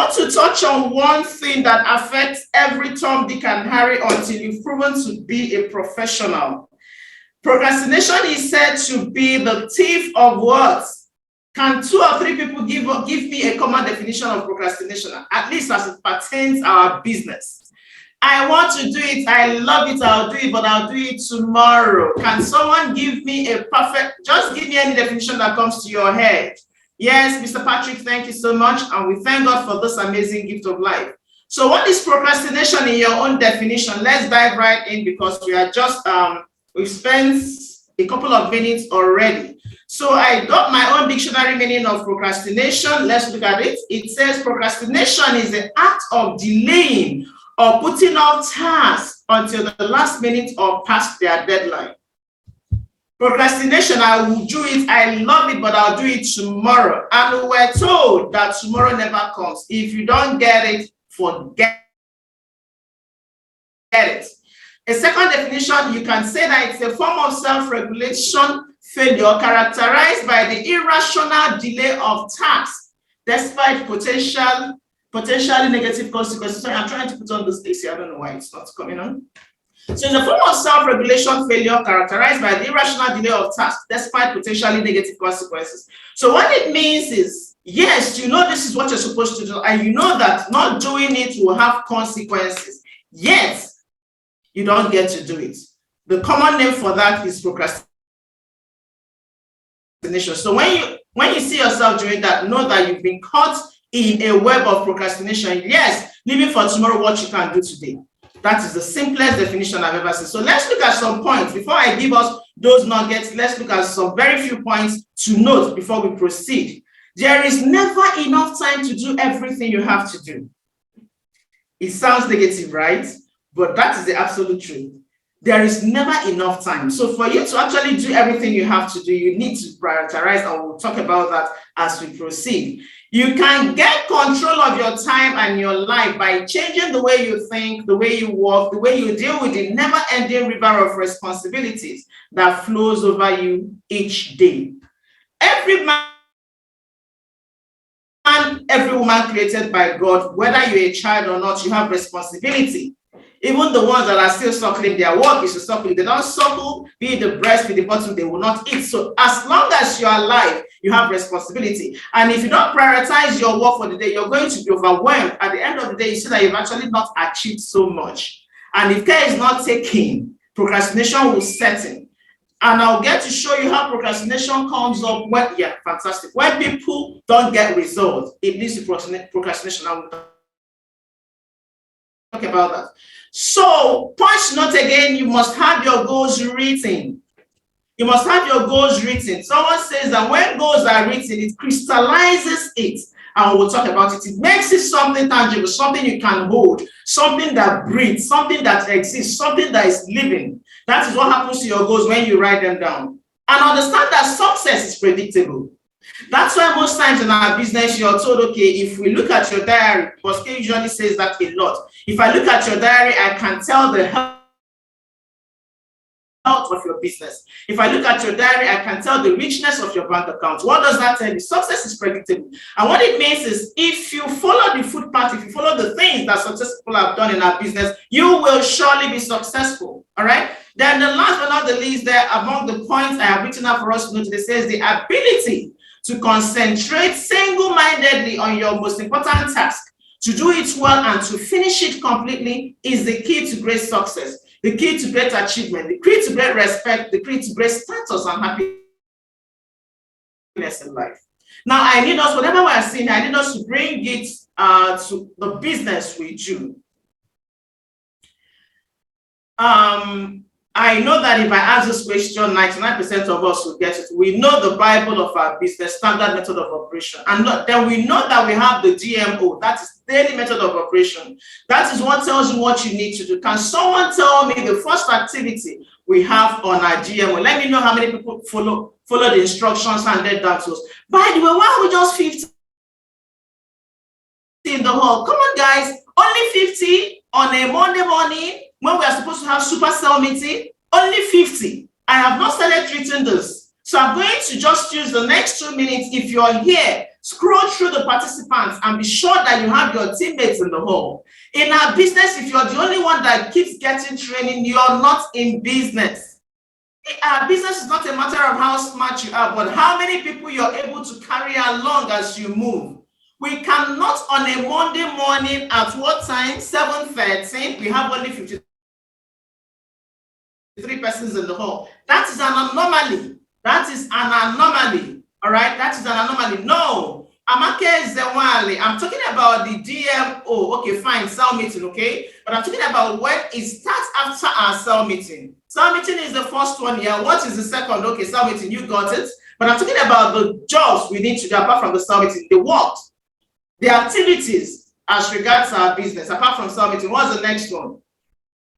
want to touch on one thing that affects every Tom, Dick, and Harry until you've proven to be a professional. Procrastination is said to be the thief of words. Can 2 or 3 people give me a common definition of procrastination, at least as it pertains to our business? I want to do it, I love it, I'll do it, but I'll do it tomorrow. Can someone give me a perfect, just give me any definition that comes to your head? Yes, Mr. Patrick, thank you so much. And we thank God for this amazing gift of life. So what is procrastination in your own definition? Let's dive right in because we are just, we've spent a couple of minutes already. So I got my own dictionary meaning of procrastination. Let's look at it. It says procrastination is the act of delaying or putting off tasks until the last minute or past their deadline. Procrastination, I will do it, I love it, but I'll do it tomorrow. And we're told that tomorrow never comes. If you don't get it, forget it. A second definition, you can say that it's a form of self-regulation failure characterized by the irrational delay of tasks despite potentially negative consequences. So I'm trying to put on this AC, I don't know why it's not coming on. So it's a form of self-regulation failure characterized by the irrational delay of tasks despite potentially negative consequences. So what it means is, yes, you know this is what you're supposed to do, and you know that not doing it will have consequences, yet you don't get to do it. The common name for that is procrastination. So when you see yourself doing that, know that you've been caught in a web of procrastination. Yes, leaving for tomorrow what you can do today. That is the simplest definition I've ever seen. So let's look at some points. Before I give us those nuggets, let's look at some very few points to note before we proceed. There is never enough time to do everything you have to do. It sounds negative, right? But that is the absolute truth. There is never enough time. So for you to actually do everything you have to do, you need to prioritize, and we'll talk about that as we proceed. You can get control of your time and your life by changing the way you think, the way you work, the way you deal with the never-ending river of responsibilities that flows over you each day. Every man, every woman created by God, whether you're a child or not, you have responsibility. Even the ones that are still suckling, their work is to suckle. If they don't suckle, be it the breast, be the bottom, they will not eat. So as long as you're alive, you have responsibility. And if you don't prioritize your work for the day, you're going to be overwhelmed. At the end of the day, you see that you've actually not achieved so much. And if care is not taken, procrastination will set in. And I'll get to show you how procrastination comes up when, yeah, fantastic. When people don't get results, it leads to procrastination. I will talk about that. So, point note again, you must have your goals written. You must have your goals written. Someone says that when goals are written, it crystallizes it. And we'll talk about it. It makes it something tangible, something you can hold, something that breathes, something that exists, something that is living. That is what happens to your goals when you write them down. And understand that success is predictable. That's why most times in our business, you're told, okay, if we look at your diary, Bosque usually says that a lot. If I look at your diary, I can tell the health of your business. If I look at your diary, I can tell the richness of your bank account. What does that tell you? Success is predictable. And what it means is if you follow the footpath, if you follow the things that successful people have done in our business, you will surely be successful. All right. Then the last but not the least, there among the points I have written out for us to note, it says the ability to concentrate single-mindedly on your most important task, to do it well and to finish it completely is the key to great success, the key to great achievement, the key to great respect, the key to great status and happiness in life. Now, I need us, whatever we are seeing, I need us to bring it to the business we do. I know that if I ask this question, 99% of us will get it. We know the Bible of our business, standard method of operation. And then we know that we have the DMO, that is daily method of operation. That is what tells you what you need to do. Can someone tell me the first activity we have on our GMO? Let me know how many people follow the instructions handed down to us. By the way, why are we just 50 in the hall? Come on, guys. Only 50 on a Monday morning when we are supposed to have super cell meeting. Only 50. I have not started treating this. So I'm going to just use the next 2 minutes, if you're here, Scroll through the participants and be sure that you have your teammates in the hall. In our business, if you're the only one that keeps getting training, you're not in business. Our business is not a matter of how smart you are, but how many people you're able to carry along as you move. We cannot on a Monday morning at what time? 7:30. We have only 53 persons in the hall. That is an anomaly. That is an anomaly. All right, that is an anomaly. No, Amake Zewale, I'm talking about the DMO. Okay, fine, cell meeting, okay? But I'm talking about when it starts after our cell meeting. Cell meeting is the first one here. What is the second? Okay, cell meeting, you got it. But I'm talking about the jobs we need to do apart from the cell meeting, the work, the activities as regards our business. Apart from cell meeting, what's the next one?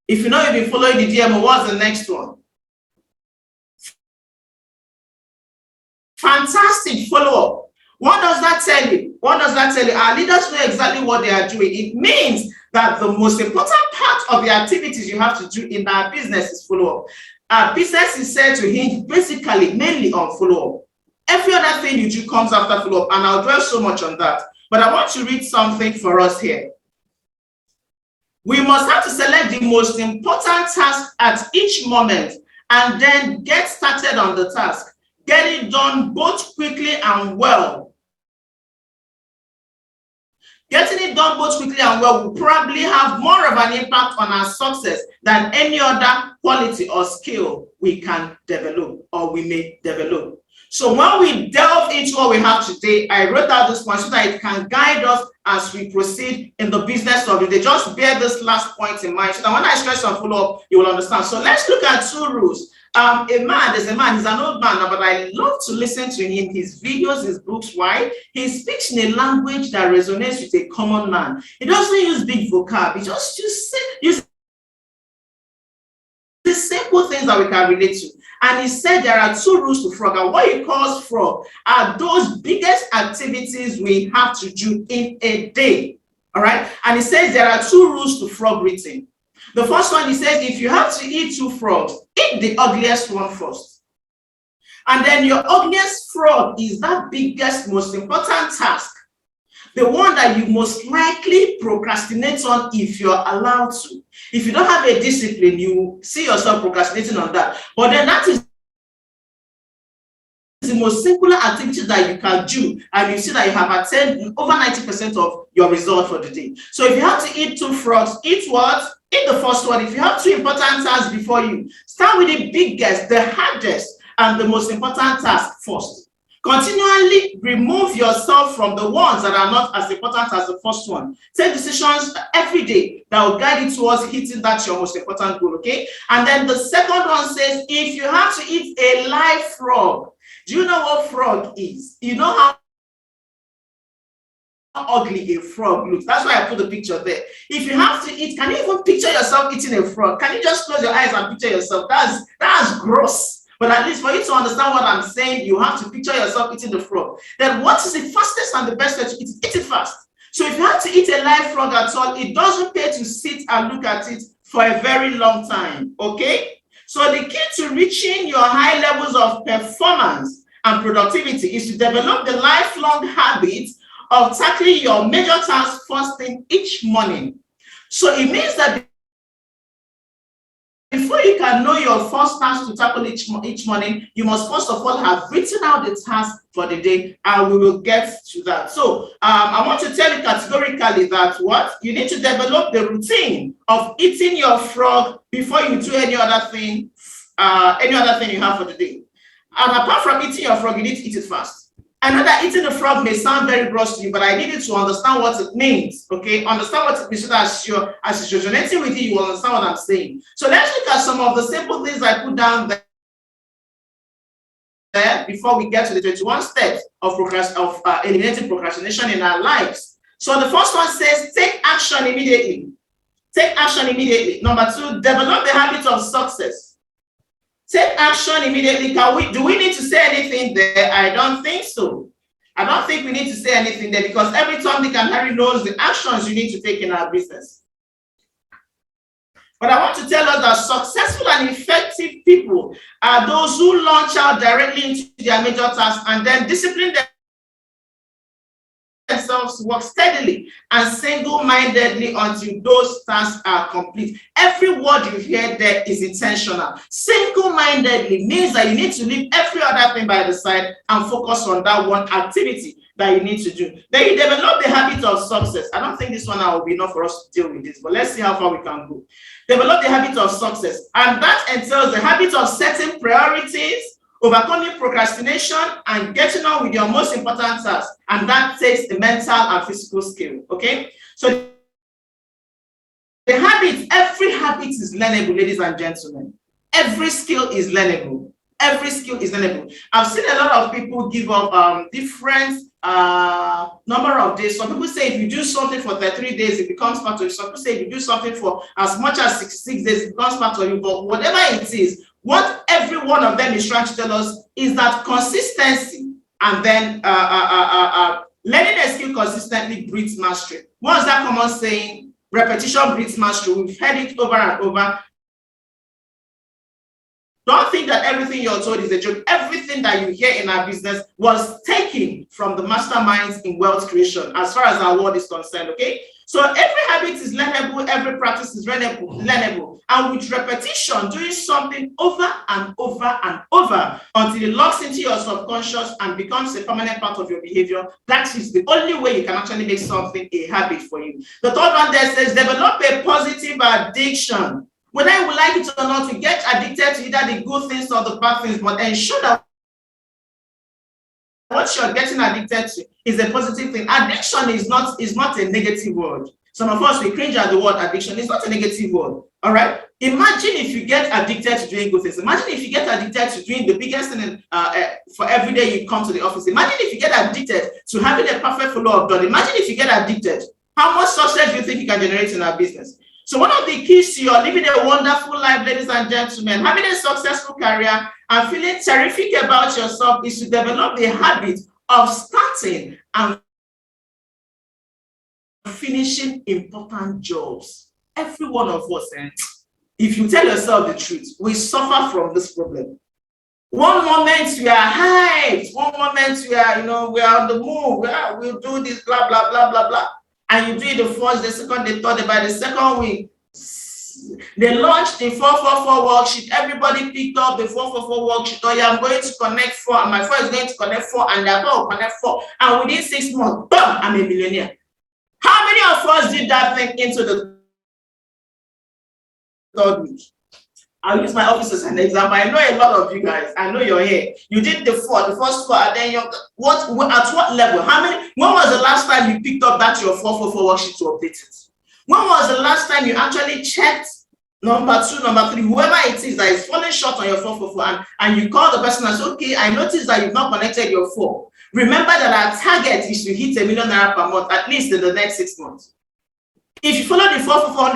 If you know you've been following the DMO, what's the next one? Fantastic follow-up. What does that tell you? What does that tell you? Our leaders know exactly what they are doing. It means that the most important part of the activities you have to do in our business is follow-up. Our business is said to hinge basically mainly on follow-up. Every other thing you do comes after follow-up, and I'll dwell so much on that. But I want to read something for us here. We must have to select the most important task at each moment and then get started on the task. Get it done both quickly and well. Getting it done both quickly and well will probably have more of an impact on our success than any other quality or skill we can develop or we may develop. So when we delve into what we have today, I wrote out this point so that it can guide us as we proceed in the business of it. They just bear this last point in mind so that when I stress on follow-up, you will understand. So let's look at two rules. There's a man, he's an old man, but I love to listen to him, his videos, his books. Why? He speaks in a language that resonates with a common man. He doesn't use big vocab, he just uses the simple things that we can relate to. And he said there are two rules to frog. And what he calls frog are those biggest activities we have to do in a day. All right. And he says there are two rules to frog eating. The first one, he says, if you have to eat two frogs, eat the ugliest one first. And then your ugliest frog is that biggest, most important task. The one that you most likely procrastinate on if you're allowed to. If you don't have a discipline, you see yourself procrastinating on that. But then that is the most simple activity that you can do, and you see that you have attained over 90% of your result for the day. So if you have to eat two frogs, eat what? Eat the first one. If you have two important tasks before you, start with the biggest, the hardest, and the most important task first. Continually remove yourself from the ones that are not as important as the first one. Take decisions every day that will guide you towards hitting that your most important goal, okay? And then the second one says, if you have to eat a live frog, do you know what frog is? You know how ugly a frog looks. That's why I put the picture there. If you have to eat, can you even picture yourself eating a frog? Can you just close your eyes and picture yourself? That's gross. But at least for you to understand what I'm saying, you have to picture yourself eating the frog. Then what is the fastest and the best way to eat it? Eat it fast. So if you have to eat a live frog at all, it doesn't pay to sit and look at it for a very long time, okay? So the key to reaching your high levels of performance and productivity is to develop the lifelong habit of tackling your major tasks first thing each morning. So it means that before you can know your first task to tackle each morning, you must first of all have written out the task for the day, and we will get to that. So I want to tell you categorically that what? You need to develop the routine of eating your frog before you do any other thing you have for the day. And apart from eating your frog, you need to eat it fast. I know that eating the frog may sound very gross to you, but I need you to understand what it means, okay? Understand what it means so that as you're resonating with you, you will understand what I'm saying. So let's look at some of the simple things I put down there before we get to the 21 steps of eliminating procrastination in our lives. So the first one says, take action immediately. Take action immediately. Number two, develop the habit of success. Take action immediately. Do we need to say anything there? I don't think so. I don't think we need to say anything there because every Tom, Dick, and Harry knows the actions you need to take in our business. But I want to tell us that successful and effective people are those who launch out directly into their major tasks and then discipline themselves work steadily and single-mindedly until those tasks are complete. Every word you hear there is intentional. Single-mindedly means that you need to leave every other thing by the side and focus on that one activity that you need to do. Then you develop the habit of success. I don't think this one will be enough for us to deal with this, but let's see how far we can go. Develop the habit of success, and that entails the habit of setting priorities, overcoming procrastination, and getting on with your most important tasks. And that takes the mental and physical skill. Okay, so the habit, every habit is learnable, ladies and gentlemen. Every skill is learnable. Every skill is learnable. I've seen a lot of people give up different number of days. Some people say if you do something for 33 days, it becomes part of you. Some people say if you do something for as much as 66 days, it becomes part of you. But whatever it is, what every one of them is trying to tell us is that consistency and then learning a skill consistently breeds mastery. What's that common saying? Repetition breeds mastery. We've heard it over and over. Don't think that everything you're told is a joke. Everything that you hear in our business was taken from the masterminds in wealth creation, as far as our world is concerned, okay? So every habit is learnable, every practice is learnable. And with repetition, doing something over and over and over until it locks into your subconscious and becomes a permanent part of your behavior, that is the only way you can actually make something a habit for you. The third one there says, develop a positive addiction. Whether you would like it or not, you get addicted to either the good things or the bad things, but ensure that what you're getting addicted to is a positive thing. Addiction is not a negative word. Some of us, we cringe at the word addiction. It's not a negative word, all right? Imagine if you get addicted to doing good things. Imagine if you get addicted to doing the biggest thing for every day you come to the office. Imagine if you get addicted to having a perfect flow of done. Imagine if you get addicted. How much success do you think you can generate in our business? So one of the keys to your living a wonderful life, ladies and gentlemen, having a successful career and feeling terrific about yourself is to develop the habit of starting and finishing important jobs. Every one of us, if you tell yourself the truth, we suffer from this problem. One moment we are hyped, one moment we are, we are on the move, we'll do this, blah, blah, blah, blah, blah. And you do it the first, the second, the third, by the second week, they launched the 444 worksheet. Everybody picked up the 444 worksheet. Oh, yeah, I'm going to connect 4, and my phone is going to connect 4, and they're going to connect 4. And within 6 months, boom, I'm a millionaire. How many of us did that thing into the third week? I'll use my office as an example. I know a lot of you guys. I know you're here. You did the first 4, and then at what level? When was the last time you picked up that your 444 worksheet to update it? When was the last time you actually checked number 2, number 3, whoever it is that is falling short on your 444, and you call the person and say, okay, I noticed that you've not connected your 4. Remember that our target is to hit $1 million per month, at least in the next 6 months. If you follow the 444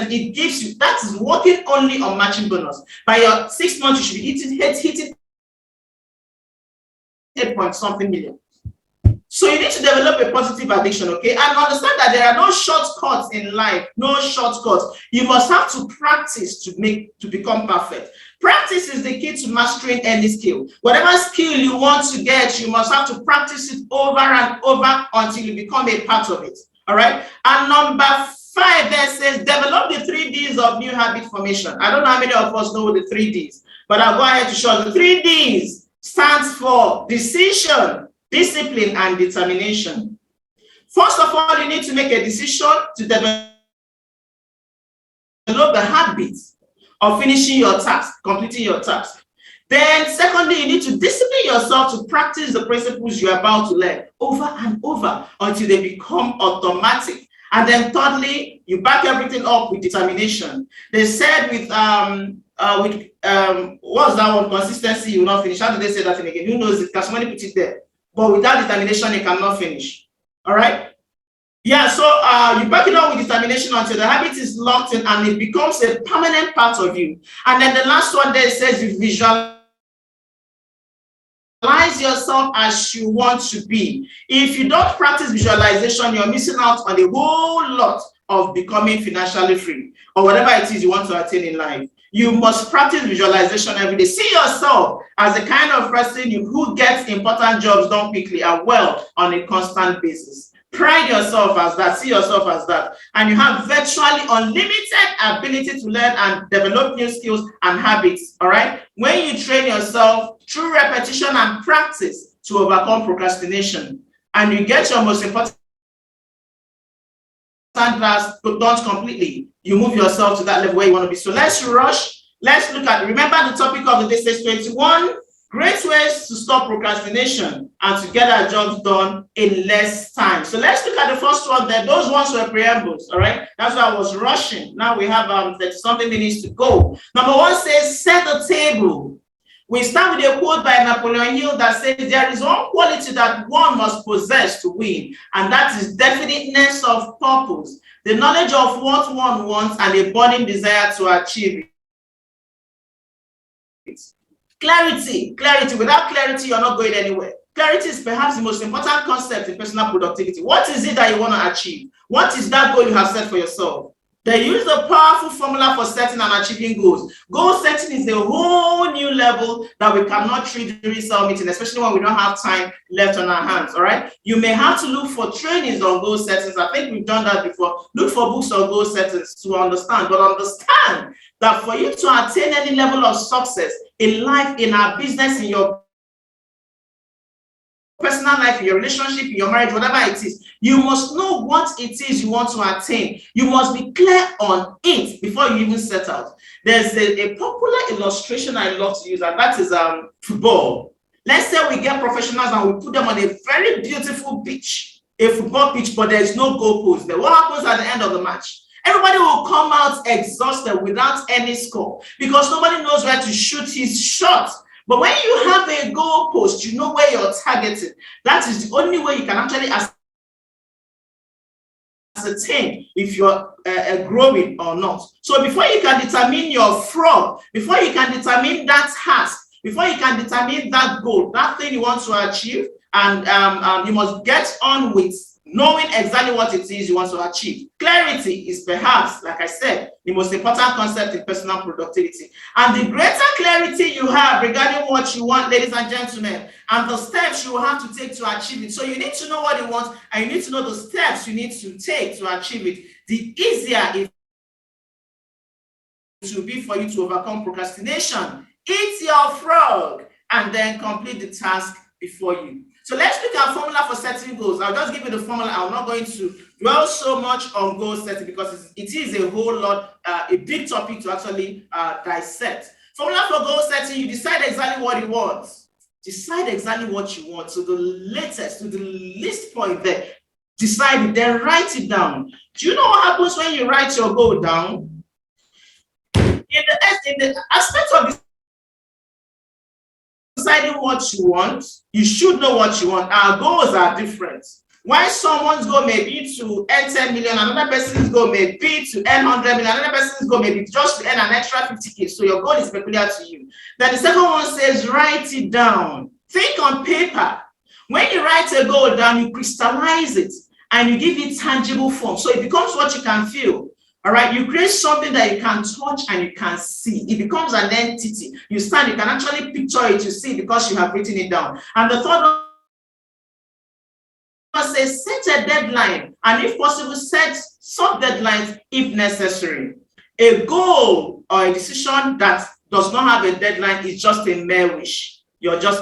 100%, it gives you, that is working only on matching bonus. By your 6 months, you should be hitting 8 point something million. So you need to develop a positive addiction, okay? And understand that there are no shortcuts in life, no shortcuts. You must have to practice to become perfect. Practice is the key to mastering any skill. Whatever skill you want to get, you must have to practice it over and over until you become a part of it. All right. And number 5 there says develop the 3 Ds of new habit formation. I don't know how many of us know the 3 Ds, but I'll go ahead to show the 3 Ds stands for decision, discipline, and determination. First of all, you need to make a decision to develop the habit of finishing your task, completing your task. Then secondly, you need to discipline yourself to practice the principles you're about to learn over and over until they become automatic. And then thirdly, you back everything up with determination. They said with what's that one? Consistency, you will not finish. How did they say that thing again? Who knows it? Because somebody put it there. But without determination, you cannot finish. All right? Yeah, so you back it up with determination until the habit is locked in and it becomes a permanent part of you. And then the last one there says you visualize yourself as you want to be. If you don't practice visualization, you're missing out on a whole lot of becoming financially free or whatever it is you want to attain in life. You must practice visualization every day. See yourself as the kind of person who gets important jobs done quickly and well on a constant basis. Pride yourself as that, see yourself as that, and you have virtually unlimited ability to learn and develop new skills and habits. All right, when you train yourself through repetition and practice to overcome procrastination, and you get your most important task done completely, you move yourself to that level where you want to be. So let's rush. Let's look at, remember the topic of the day says 21 great ways to stop procrastination and to get our jobs done in less time. So let's look at the first one there. Those ones were preambles, all right? That's why I was rushing. Now we have 30-something minutes to go. Number one says, set the table. We start with a quote by Napoleon Hill that says, there is one quality that one must possess to win, and that is definiteness of purpose, the knowledge of what one wants, and a burning desire to achieve it. Clarity. Without clarity, you're not going anywhere. Clarity is perhaps the most important concept in personal productivity. What is it that you want to achieve? What is that goal you have set for yourself? They use a powerful formula for setting and achieving goals. Goal setting is a whole new level that we cannot treat during cell meeting, especially when we don't have time left on our hands, all right? You may have to look for trainings on goal settings. I think we've done that before. Look for books on goal settings to understand, but understand that for you to attain any level of success in life, in our business, in your personal life, in your relationship, in your marriage, whatever it is, you must know what it is you want to attain. You must be clear on it before you even set out. There's a popular illustration I love to use, and that is football. Let's say we get professionals and we put them on a very beautiful pitch, a football pitch, but there's no goalpost there. What happens at the end of the match? Everybody will come out exhausted without any score because nobody knows where to shoot his shot. But when you have a goalpost, you know where you're targeting. That is the only way you can actually ascertain if you're growing or not. So before you can determine your fraud, before you can determine that task, before you can determine that goal, that thing you want to achieve, and you must get on with knowing exactly what it is you want to achieve. Clarity is perhaps, like I said, the most important concept in personal productivity. And the greater clarity you have regarding what you want, ladies and gentlemen, and the steps you will have to take to achieve it. So you need to know what you want, and you need to know the steps you need to take to achieve it. The easier it will be for you to overcome procrastination. Eat your frog and then complete the task before you. So let's look at formula for setting goals. I'll just give you the formula. I'm not going to dwell so much on goal setting because it is a whole lot, a big topic to actually dissect. Formula for goal setting, you decide exactly what you want. Decide exactly what you want. So the latest, to the least point there, decide it, then write it down. Do you know what happens when you write your goal down? In the aspect of deciding what you want, you should know what you want. Our goals are different. Why someone's goal may be to earn 10 million, another person's goal may be to earn 100 million, another person's goal may be just to earn an extra 50K. So your goal is peculiar to you. Then the second one says, write it down. Think on paper. When you write a goal down, you crystallize it and you give it tangible form. So it becomes what you can feel. All right, you create something that you can touch and you can see. It becomes an entity. You stand, you can actually picture it, you see, because you have written it down. And the third one says, set a deadline, and if possible, set sub-deadlines if necessary. A goal or a decision that does not have a deadline is just a mere wish. You're just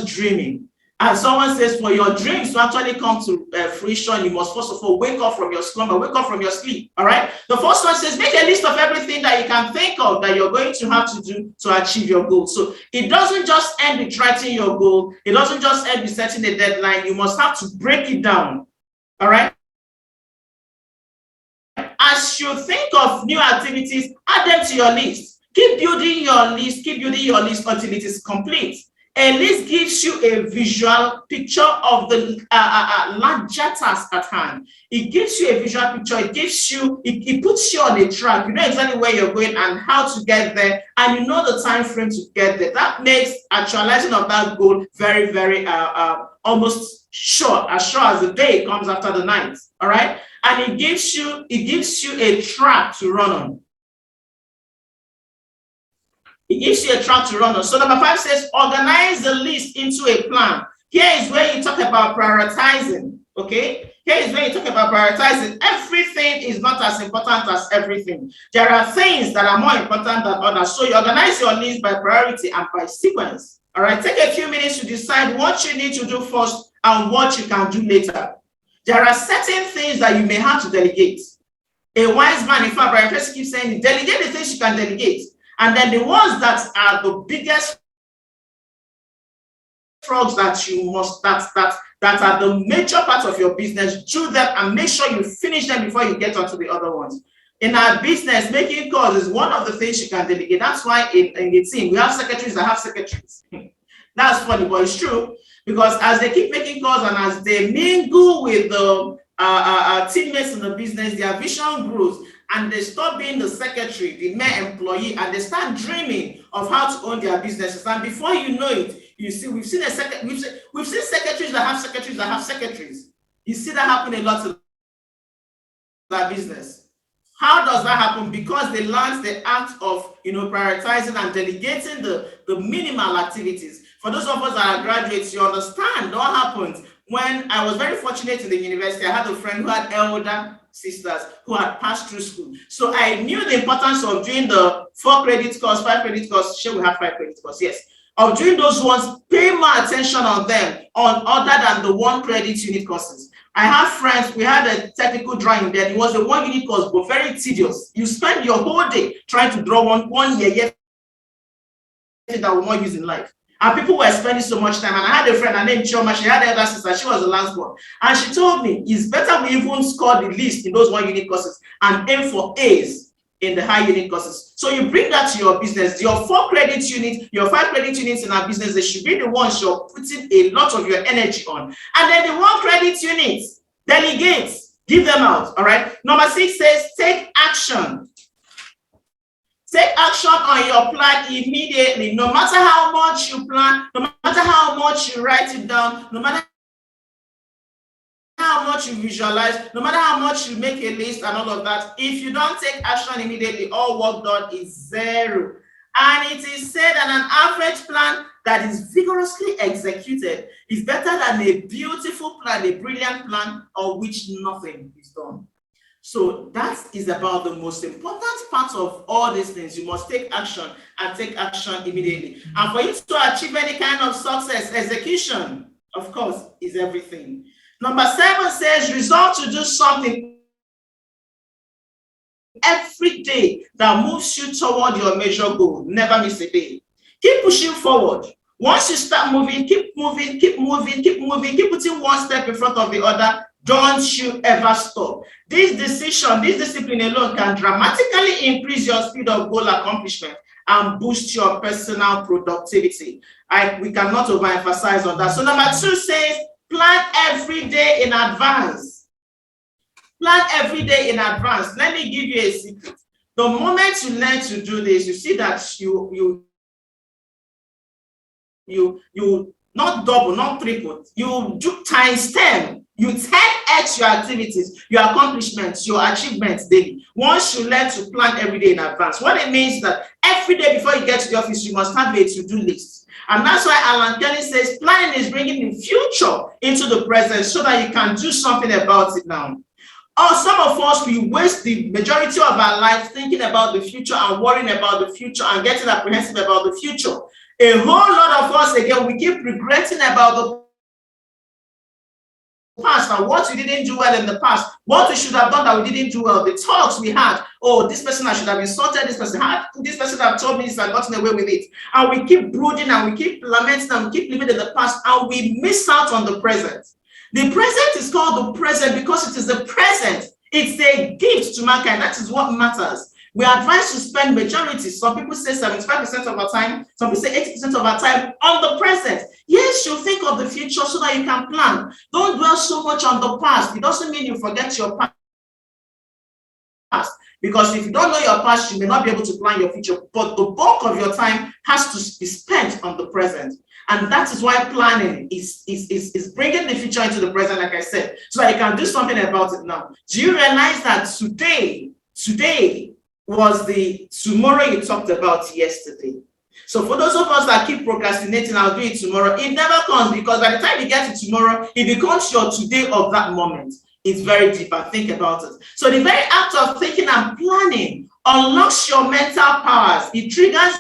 dreaming. And someone says, for your dreams to actually come to fruition, you must first of all wake up from your slumber, wake up from your sleep. All right. The first one says, make a list of everything that you can think of that you're going to have to do to achieve your goal. So it doesn't just end with writing your goal. It doesn't just end with setting a deadline. You must have to break it down. All right. As you think of new activities, add them to your list. Keep building your list until it is complete. A list gives you a visual picture of the larger task at hand. It gives you a visual picture. It puts you on a track. You know exactly where you're going and how to get there, and you know the time frame to get there. That makes actualizing of that goal very, very almost sure, as sure as the day comes after the night. All right, and it gives you a track to run on. It gives you a track to run on. So number 5 says, organize the list into a plan. Here is where you talk about prioritizing. Okay, here is when you talk about prioritizing. Everything is not as important as everything. There are things that are more important than others. So you organize your list by priority and by sequence. All right, take a few minutes to decide what you need to do first and what you can do later. There are certain things that you may have to delegate. A wise man, in fact, Brian Tracy keeps saying, delegate the things you can delegate. And then the ones that are the biggest frogs that you must, that are the major part of your business, do them and make sure you finish them before you get onto the other ones. In our business, making calls is one of the things you can delegate. That's why in the team, we have secretaries that have secretaries. That's funny, but it's true. Because as they keep making calls and as they mingle with the teammates in the business, their vision grows and they stop being the secretary, the mere employee, and they start dreaming of how to own their businesses. And before you know it, you see, we've seen secretaries that have secretaries that have secretaries. You see that happen a lot in that business. How does that happen? Because they learned the art of prioritizing and delegating the minimal activities. For those of us that are graduates, you understand what happens. When I was very fortunate in the university, I had a friend who had elder sisters who had passed through school. So I knew the importance of doing the 4 credit course, 5 credit course. Sure, we have 5 credit course, yes. Of doing those ones, pay more attention on them other than the 1 credit unit courses. I have friends, we had a technical drawing then. It was a 1 unit course, but very tedious. You spend your whole day trying to draw one year that will not use in life. And people were spending so much time. And I had a friend, her name Chioma, she had an elder sister, she was the last one. And she told me, it's better we even score the least in those 1 unit courses and aim for A's in the high unit courses. So you bring that to your business. Your 4 credit units, your 5 credit units in our business, they should be the ones you're putting a lot of your energy on. And then the 1 credit units, delegate, give them out. All right. Number 6 says, take action. Take action on your plan immediately. No matter how much you plan, no matter how much you write it down, no matter how much you visualize, no matter how much you make a list and all of that, if you don't take action immediately, all work done is 0. And it is said that an average plan that is vigorously executed is better than a beautiful plan, a brilliant plan, on which nothing is done. So that is about the most important part of all these things. You must take action and take action immediately. And for you to achieve any kind of success, execution, of course, is everything. Number 7 says, resolve to do something every day that moves you toward your major goal. Never miss a day. Keep pushing forward. Once you start moving, keep moving, keep moving, keep moving, keep putting one step in front of the other. Don't you ever stop. This discipline alone can dramatically increase your speed of goal accomplishment and boost your personal productivity. We cannot overemphasize on that. So number 2 says, plan every day in advance. Plan every day in advance. Let me give you a secret. The moment you learn to do this, you see that you not double, not triple, you do times 10. You 10x your activities, your accomplishments, your achievements daily. Once you learn to plan every day in advance, what it means is that every day before you get to the office, you must have a to-do list. And that's why Alan Kelly says planning is bringing the future into the present so that you can do something about it now. Or some of us, we waste the majority of our lives thinking about the future and worrying about the future and getting apprehensive about the future. A whole lot of us, again, we keep regretting about the past and what we didn't do well in the past, what we should have done that we didn't do well, the talks we had. Oh, this person, I should have insulted this person. How could this person have told me this and gotten away with it? And we keep brooding and we keep lamenting and we keep living in the past and we miss out on the present. The present is called the present because it is the present. It's a gift to mankind. That is what matters. We are advised to spend majority. Some people say 75% of our time. Some people say 80% of our time on the present. Yes, you think of the future so that you can plan. Don't dwell so much on the past. It doesn't mean you forget your past. Because if you don't know your past, you may not be able to plan your future. But the bulk of your time has to be spent on the present. And that is why planning is bringing the future into the present, like I said, so that you can do something about it now. Do you realize that today was the tomorrow you talked about yesterday? So for those of us that keep procrastinating, I'll do it tomorrow, it never comes, because by the time you get to tomorrow, it becomes your today of that moment. It's very deep, and think about it. So the very act of thinking and planning unlocks your mental powers. It triggers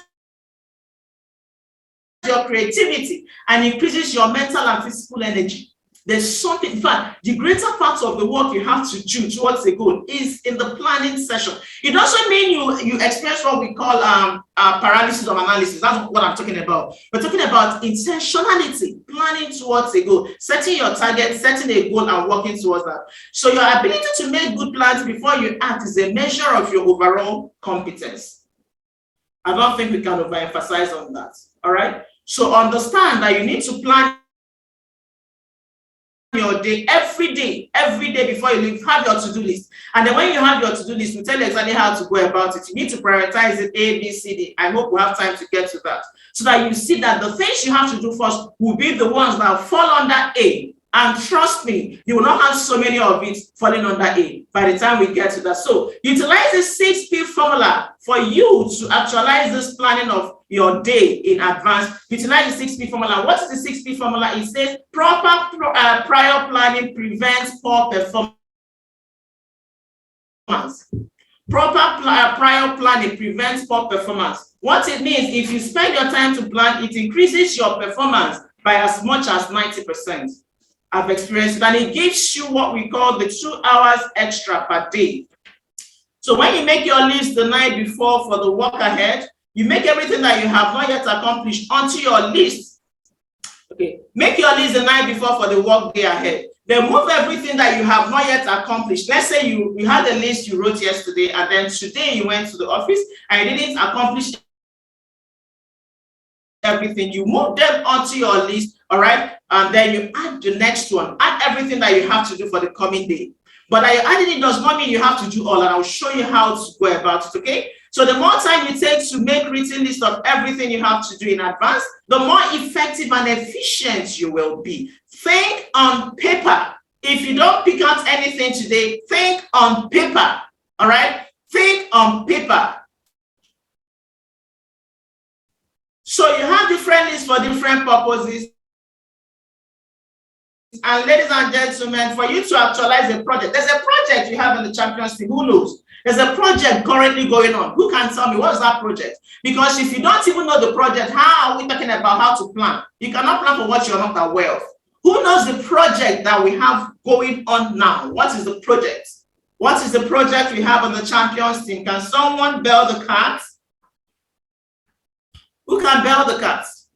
your creativity and increases your mental and physical energy. There's something, in fact, the greater part of the work you have to do towards a goal is in the planning session. It doesn't mean you experience what we call paralysis of analysis. That's what I'm talking about. We're talking about intentionality, planning towards a goal, setting your target, setting a goal, and working towards that. So your ability to make good plans before you act is a measure of your overall competence. I don't think we can overemphasize on that. All right. So understand that you need to plan your day every day before you leave. Have your to-do list, and then when you have your to-do list, we tell you exactly how to go about it. You need to prioritize it, A, B, C, D. I hope we have time to get to that, so that you see that the things you have to do first will be the ones that fall under A. And trust me, you will not have so many of it falling under A by the time we get to that. So utilize the 6P formula for you to actualize this planning of your day in advance. Utilize the 6P formula. What is the 6P formula? It says proper prior planning prevents poor performance. Proper prior planning prevents poor performance. What it means, if you spend your time to plan, it increases your performance by as much as 90%. I've experienced it, and it gives you what we call the 2 hours extra per day. So when you make your list the night before for the work ahead, you make everything that you have not yet accomplished onto your list. Okay, make your list the night before for the work day ahead. Then move everything that you have not yet accomplished. Let's say you had a list you wrote yesterday, and then today you went to the office and you didn't accomplish everything. You move them onto your list, all right? And then you add the next one. Add everything that you have to do for the coming day. But adding it does not mean you have to do all, and I'll show you how to go about it, okay? So the more time you take to make written list of everything you have to do in advance, the more effective and efficient you will be. Think on paper. If you don't pick out anything today, think on paper, all right? Think on paper. So you have different lists for different purposes. And ladies and gentlemen, for you to actualize a project, there's a project you have in the Champions League. Who knows? There's a project currently going on. Who can tell me what is that project? Because if you don't even know the project, how are we talking about how to plan? You cannot plan for what you're not aware of. Who knows the project that we have going on now? What is the project? What is the project we have on the Champions team? Can someone bell the cards? Who can bell the cards?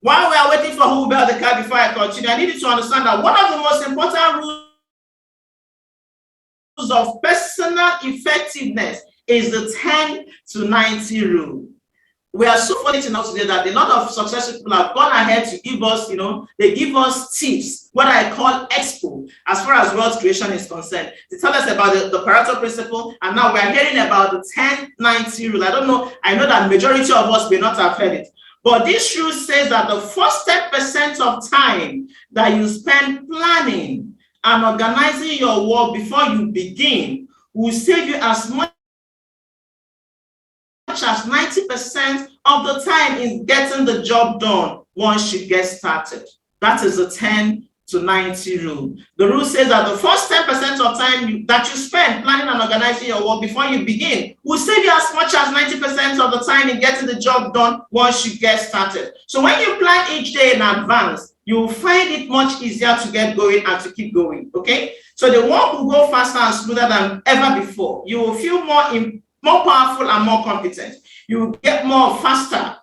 While we are waiting for who will bell the card before I continue, I need you to understand that one of the most important rules of personal effectiveness is the 10 to 90 rule. We are so fortunate enough today that a lot of successful people have gone ahead to give us, they give us tips, what I call expo, as far as wealth creation is concerned. They tell us about the Pareto principle, and now we are hearing about the 10-90 rule. I know that majority of us may not have heard it. But this rule says that the first 10% of time that you spend planning and organizing your work before you begin will save you as much as 90% of the time in getting the job done once you get started. That is the 10 to 90 rule. The rule says that the first 10% of time that you spend planning and organizing your work before you begin will save you as much as 90% of the time in getting the job done once you get started. So when you plan each day in advance, you will find it much easier to get going and to keep going, okay? So the work will go faster and smoother than ever before. You will feel more powerful and more competent. You will get more faster.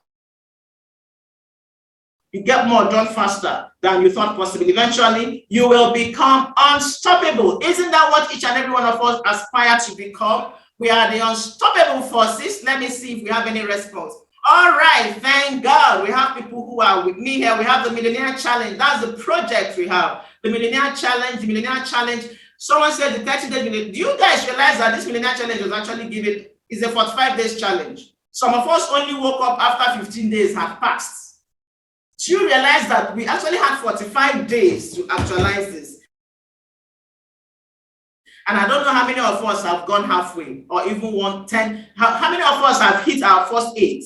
You get more done faster than you thought possible. Eventually, you will become unstoppable. Isn't that what each and every one of us aspire to become? We are the unstoppable forces. Let me see if we have any response. All right, thank God. We have people who are with me here. We have the Millionaire Challenge. That's the project we have. The Millionaire Challenge. Someone said the 30 days. Do you guys realize that this Millionaire Challenge was actually given? It's a 45 days challenge. Some of us only woke up after 15 days had passed. Do you realize that we actually had 45 days to actualize this? And I don't know how many of us have gone halfway or even 110. How many of us have hit our first 8?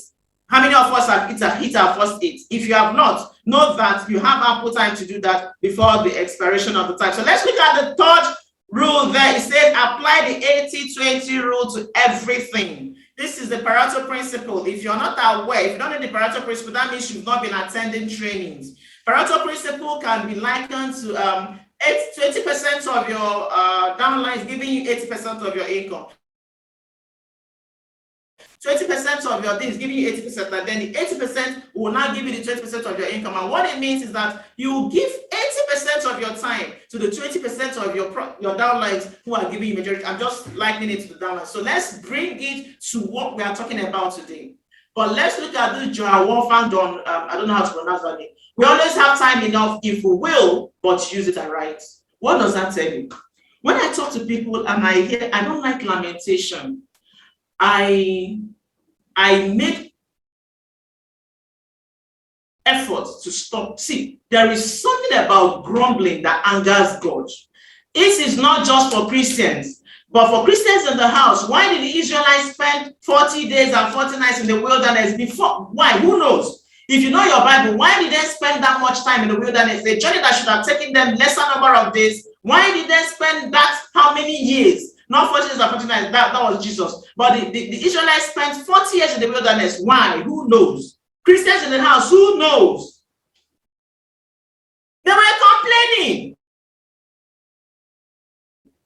How many of us have hit our first 8? If you have not, know that you have ample time to do that before the expiration of the time. So let's look at the third rule there. It says apply the 80-20 rule to everything. This is the Pareto principle. If you're not aware, if you don't know the Pareto principle, that means you've not been attending trainings. Pareto principle can be likened to 20% of your downlines giving you 80% of your income. 20% of your things giving you 80%, and then the 80% will now give you the 20% of your income. And what it means is that you give 80% of your time to the 20% of your downlines who are giving you majority. I'm just likening it to the downlines. So let's bring it to what we are talking about today. But let's look at this Joel Wolfgang Don. I don't know how to pronounce that name. We always have time enough if we will, but use it right. What does that tell you? When I talk to people and I hear, I don't like lamentation. I make efforts to stop. See, there is something about grumbling that angers God. It is not just for Christians, but for Christians in the house. Why did the Israelites spend 40 days and 40 nights in the wilderness before? Why? Who knows? If you know your Bible, why did they spend that much time in the wilderness? A journey that should have taken them lesser number of days. Why did they spend that how many years? Not 40 days or 40 nights, that was Jesus. But the Israelites spent 40 years in the wilderness. Why? Who knows? Christians in the house, who knows? They were complaining.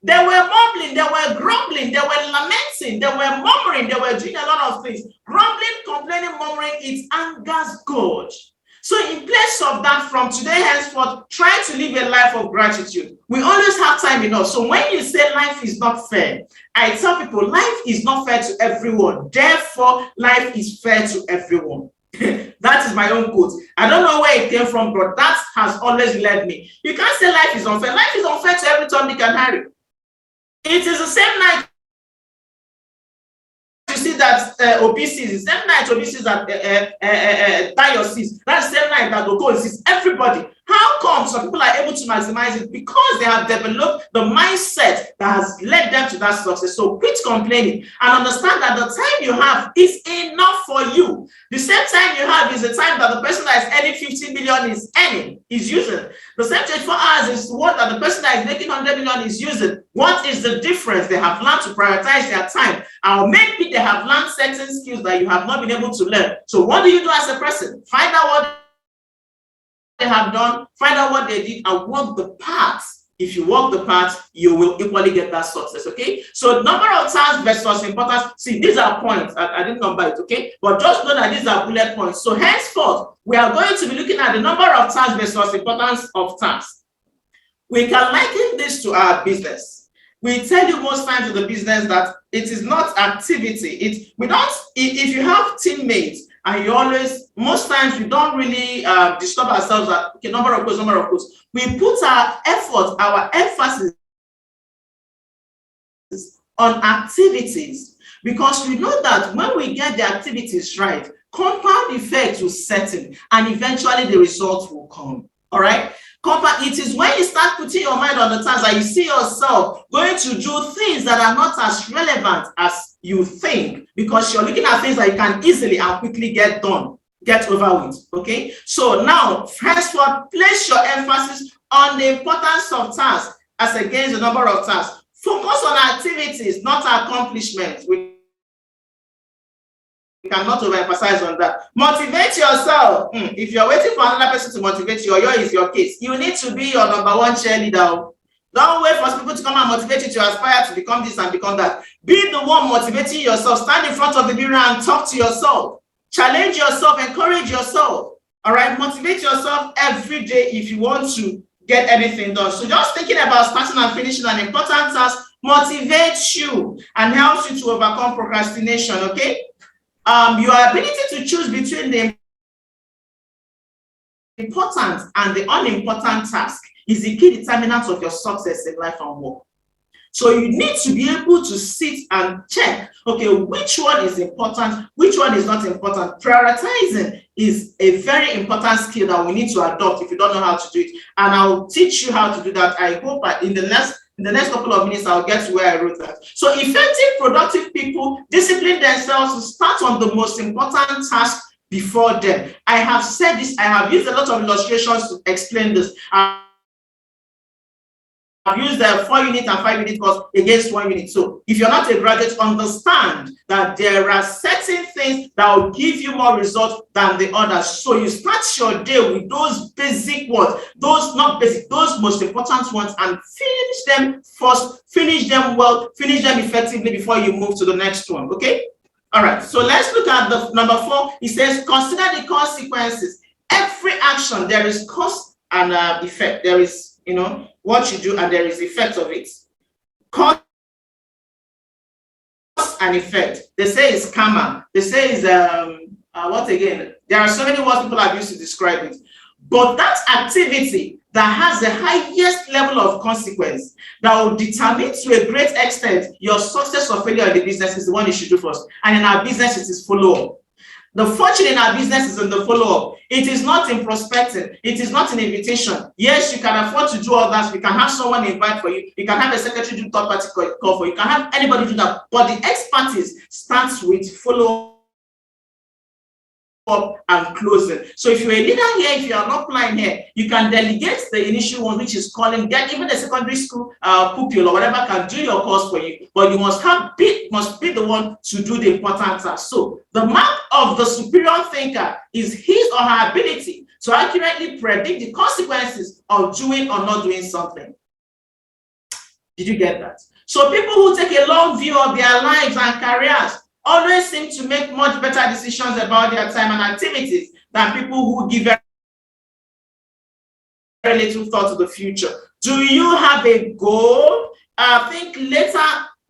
They were mumbling, they were grumbling, they were lamenting, they were murmuring, they were doing a lot of things. Grumbling, complaining, murmuring, it angers God. So in place of that, from today henceforth, try to live a life of gratitude. We always have time enough. So when you say life is not fair, I tell people life is not fair to everyone. Therefore, life is fair to everyone. That is my own quote. I don't know where it came from, but that has always led me. You can't say life is unfair. Life is unfair to every Tom, Dick, and Harry. It is the same night you see that obesity, the same night obesity that diocese, that's the same night that occurs. Everybody. How come some people are able to maximize it? Because they have developed the mindset that has led them to that success. So quit complaining and understand that the time you have is enough for you. The same time you have is the time that the person that is earning 15 million is using. The same 24 hours is what that the person that is making 100 million is using. What is the difference? They have learned to prioritize their time, or maybe they have learned certain skills that you have not been able to learn. So what do you do as a person? Find out what they have done, find out what they did, and walk the path. If you walk the path, you will equally get that success. Okay, so number of tasks versus importance. See, these are points. I didn't number it. Okay, but just know that these are bullet points. So henceforth, we are going to be looking at the number of tasks versus importance of tasks. We can liken this to our business. We tell you most times in the business that it is not activity. If you have teammates, and you always, most times we don't really disturb ourselves at okay, number of quotes. We put our effort, our emphasis on activities, because we know that when we get the activities right, compound effect will set in, and eventually the results will come. All right. It is when you start putting your mind on the task that you see yourself going to do things that are not as relevant as you think, because you're looking at things that you can easily and quickly get done, get over with. Okay, so now henceforth, place your emphasis on the importance of tasks as against the number of tasks. Focus on activities, not accomplishments. We cannot overemphasize on that. Motivate yourself. If you're waiting for another person to motivate you, or yours is your case, you need to be your number one cheerleader. Don't wait for people to come and motivate you to aspire to become this and become that. Be the one motivating yourself. Stand in front of the mirror and talk to yourself. Challenge yourself, encourage yourself. All right, motivate yourself every day if you want to get anything done. So just thinking about starting and finishing an important task motivates you and helps you to overcome procrastination. Okay. Your ability to choose between the important and the unimportant task is the key determinant of your success in life and work. So you need to be able to sit and check, okay, which one is important, which one is not important. Prioritizing is a very important skill that we need to adopt if you don't know how to do it. And I'll teach you how to do that. I hope in the next couple of minutes, I'll get to where I wrote that. So effective, productive people discipline themselves to start on the most important task before them. I have said this, I have used a lot of illustrations to explain this. I've used the 4-unit and 5-unit course against 1 unit. So if you're not a graduate, understand that there are certain things that will give you more results than the others. So you start your day with those basic ones, those not basic, those most important ones, and finish them first, finish them well, finish them effectively before you move to the next one. Okay? All right. So let's look at the number 4. It says, consider the consequences. Every action, there is cause and effect. There is, what you do, and there is effect of it. Cause and effect. They say it's karma. They say it's what again? There are so many words people have used to describe it. But that activity that has the highest level of consequence that will determine to a great extent your success or failure in the business is the one you should do first. And in our business, it is follow-up. The fortune in our business is in the follow-up. It is not in prospecting. It is not in invitation. Yes, you can afford to do all that. You can have someone invite for you. You can have a secretary do third-party call for you. You can have anybody do that. But the expertise starts with follow-up and closing. So if you're a leader here, if you are not applying here, you can delegate the initial one, which is calling. Get even the secondary school pupil or whatever can do your course for you, but you must be the one to do the important task. So the mark of the superior thinker is his or her ability to accurately predict the consequences of doing or not doing something. Did you get that? So people who take a long view of their lives and careers always seem to make much better decisions about their time and activities than people who give very little thought to the future. Do you have a goal? I think later,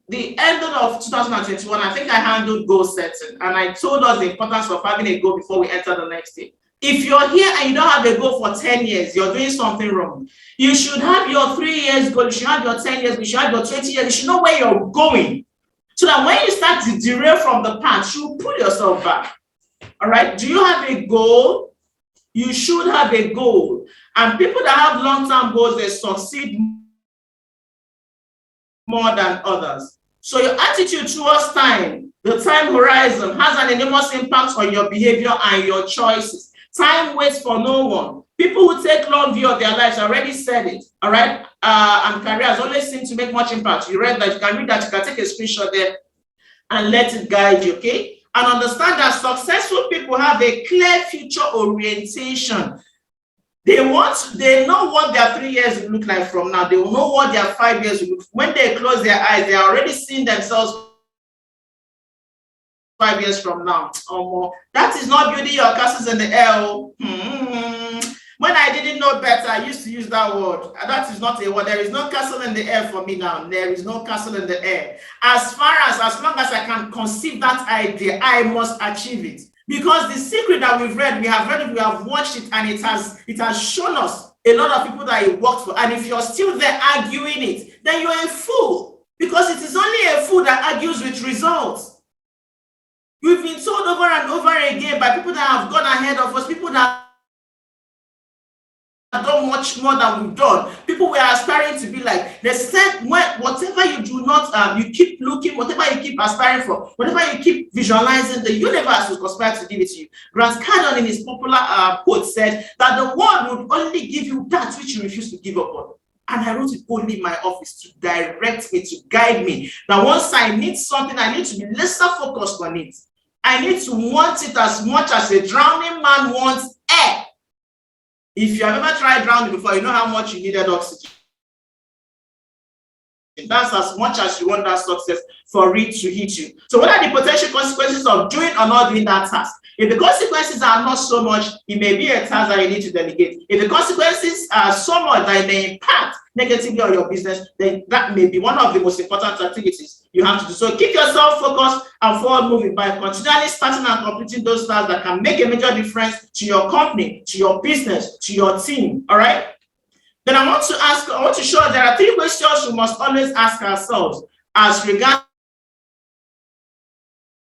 the end of 2021, I think I handled goal setting, and I told us the importance of having a goal before we enter the next year. If you're here and you don't have a goal for 10 years, you're doing something wrong. You should have your 3 years goal, you should have your 10 years, you should have your 20 years, you should know where you're going. So that when you start to derail from the path, you pull yourself back. All right? Do you have a goal? You should have a goal. And people that have long-term goals, they succeed more than others. So your attitude towards time, the time horizon, has an enormous impact on your behavior and your choices. Time waits for no one. People who take long view of their lives, I already said it, all right? And careers always seem to make much impact. You read that, you can read that, you can take a screenshot there and let it guide you, okay? And understand that successful people have a clear future orientation. They know what their 3 years will look like from now. They will know what their 5 years will look like. When they close their eyes, they are already seeing themselves 5 years from now. That is not building your castles in the air. When I didn't know better, I used to use that word. That is not a word. There is no castle in the air for me now. There is no castle in the air. As long as I can conceive that idea, I must achieve it. Because the secret that we have watched it, and it has shown us a lot of people that it worked for. And if you're still there arguing it, then you're a fool. Because it is only a fool that argues with results. We've been told over and over again by people that have gone ahead of us, people that done much more than we've done. People were aspiring to be like. They said, whatever you do not, you keep looking, whatever you keep aspiring for, whatever you keep visualizing, the universe will conspire to give it to you. Grant Cardone in his popular quote said that the world would only give you that which you refuse to give up on. And I wrote it boldly in my office to direct me, to guide me. That once I need something, I need to be laser focused on it. I need to want it as much as a drowning man wants air. If you have ever tried drowning before, you know how much you needed oxygen. That's as much as you want that success for it to hit you. So what are the potential consequences of doing or not doing that task? If the consequences are not so much, it may be a task that you need to delegate. If the consequences are so much that it may impact negatively on your business, then that may be one of the most important activities you have to do. So keep yourself focused and forward moving by continually starting and completing those tasks that can make a major difference to your company, to your business, to your team. All right? Then I want to show there are 3 questions we must always ask ourselves as regards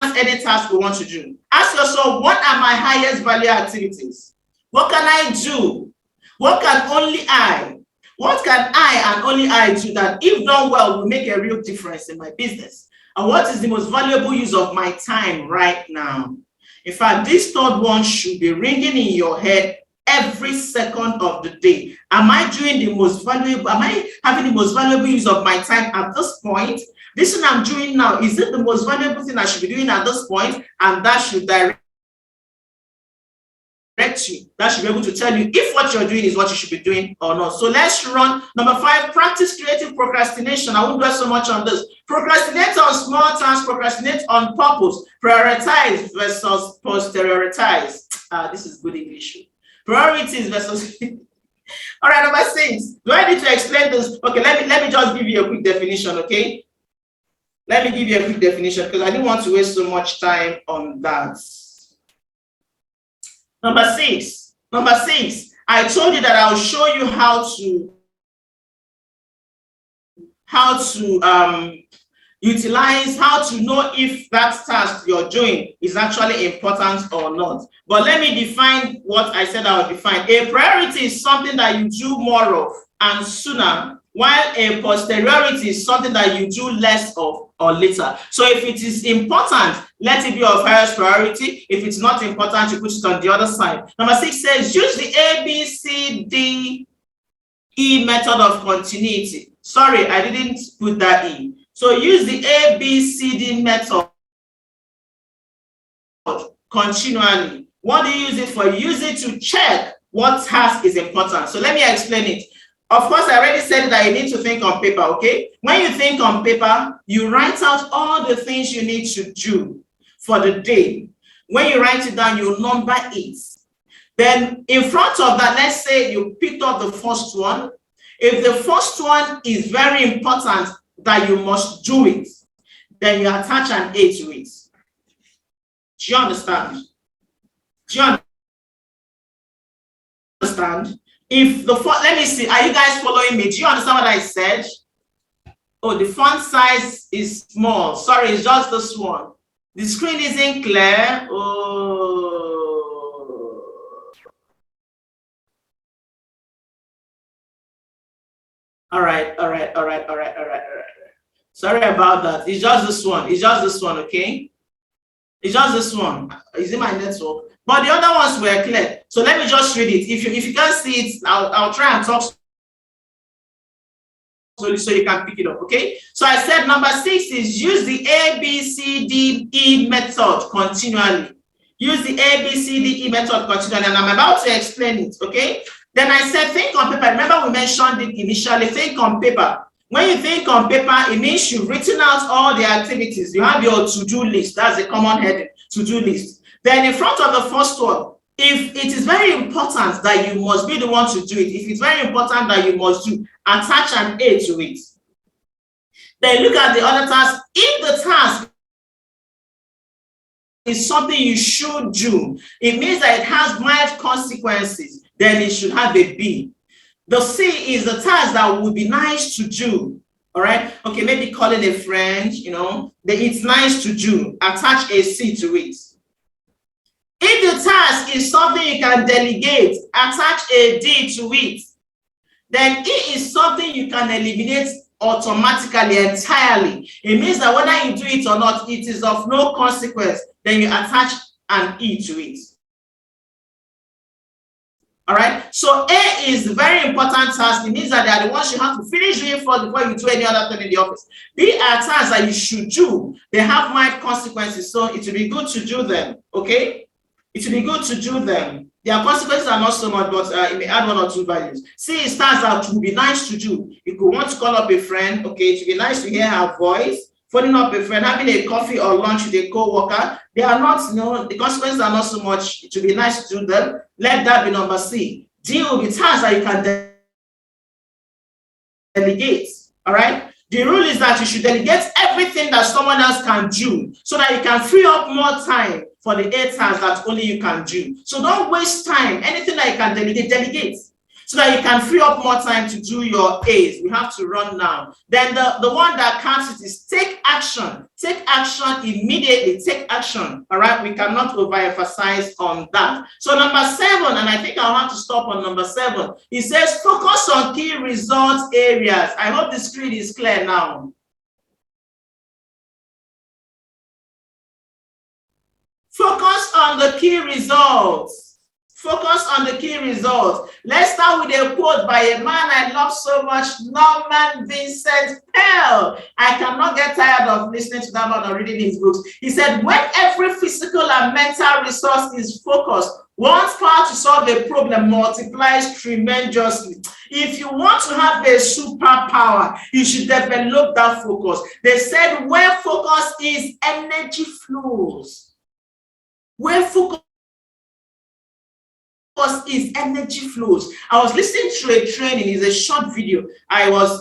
any task we want to do. Ask yourself, what are my highest value activities? What can I do? What can I and only I do that, if done well, will make a real difference in my business? And what is the most valuable use of my time right now? In fact, this third one should be ringing in your head every second of the day. Am I doing the most valuable? Am I having the most valuable use of my time at this point? This thing I'm doing now, is it the most valuable thing I should be doing at this point? And that should direct you. That should be able to tell you if what you're doing is what you should be doing or not. So let's run. Number 5, practice creative procrastination. I won't dwell so much on this. Procrastinate on small tasks, procrastinate on purpose, prioritize versus posterioritize. This is good English. Priorities versus all right, number 6. Do I need to explain this? Okay, let me just give you a quick definition, okay? Let me give you a quick definition because I didn't want to waste so much time on that. Number six, I told you that I'll show you how to utilize, how to know if that task you're doing is actually important or not. But let me define what I said I would define. A priority is something that you do more of and sooner, while a posteriority is something that you do less of or later. So if it is important, let it be of highest priority. If it's not important, you put it on the other side. Number 6 says, use the ABCDE method of continuity. Sorry, I didn't put that E. So use the ABCD method continually. What do you use it for? Use it to check what task is important. So let me explain it. Of course, I already said that you need to think on paper, okay? When you think on paper, you write out all the things you need to do for the day. When you write it down, you number it. Then in front of that, let's say you picked up the first one. If the first one is very important that you must do it, then you attach an A to it. Do you understand? Do you understand? If the font, let me see, are you guys following me? Do you understand what I said? Oh, the font size is small. Sorry, it's just this one. The screen isn't clear. Oh. All right. Sorry about that. It's just this one. Okay? It's just this one. Is it my network? But the other ones were clear. So let me just read it. If you can't see it, I'll try and talk so you can pick it up, okay? So I said number 6 is use the ABCDE method continually. Use the ABCDE method continually, and I'm about to explain it, okay? Then I said think on paper. Remember we mentioned it initially, think on paper. When you think on paper, it means you've written out all the activities. You have your to-do list. That's a common heading, to-do list. Then in front of the first one, if it is very important that you must be the one to do it, if it's very important that you must do, attach an A to it. Then look at the other task. If the task is something you should do, it means that it has mild consequences, then it should have a B. The C is the task that would be nice to do. All right. Okay, maybe calling a friend, it's nice to do. Attach a C to it. If the task is something you can delegate, attach a D to it. Then E is something you can eliminate automatically, entirely. It means that whether you do it or not, it is of no consequence. Then you attach an E to it. All right. So A is a very important task. It means that they are the ones you have to finish doing first before you do any other thing in the office. B are tasks that you should do. They have mild consequences, so it will be good to do them. Okay. It will be good to do them. Their consequences are not so much, but it may add 1 or 2 values. C is tasks that would be nice to do. You could want to call up a friend. Okay, it would be nice to hear her voice. Phoning up a friend, having a coffee or lunch with a co-worker. They are not, the consequences are not so much. It would be nice to do them. Let that be number C. D will be tasks that you can delegate. All right. The rule is that you should delegate everything that someone else can do so that you can free up more time for the A tasks that only you can do. So don't waste time. Anything that you can delegate so that you can free up more time to do your A's. We have to run now. Then the one that counts is take action. Take action immediately. Take action. All right. We cannot overemphasize on that. So number 7, and I think I'll have to stop on number 7. It says focus on key results areas. I hope the screen is clear now. Focus on the key results. Focus on the key results. Let's start with a quote by a man I love so much, Norman Vincent Peale. I cannot get tired of listening to that man or reading his books. He said, when every physical and mental resource is focused, one's power to solve a problem multiplies tremendously. If you want to have a superpower, you should develop that focus. They said, where focus is, energy flows. Where focus is, energy flows. I was listening to a training. It's a short video. I was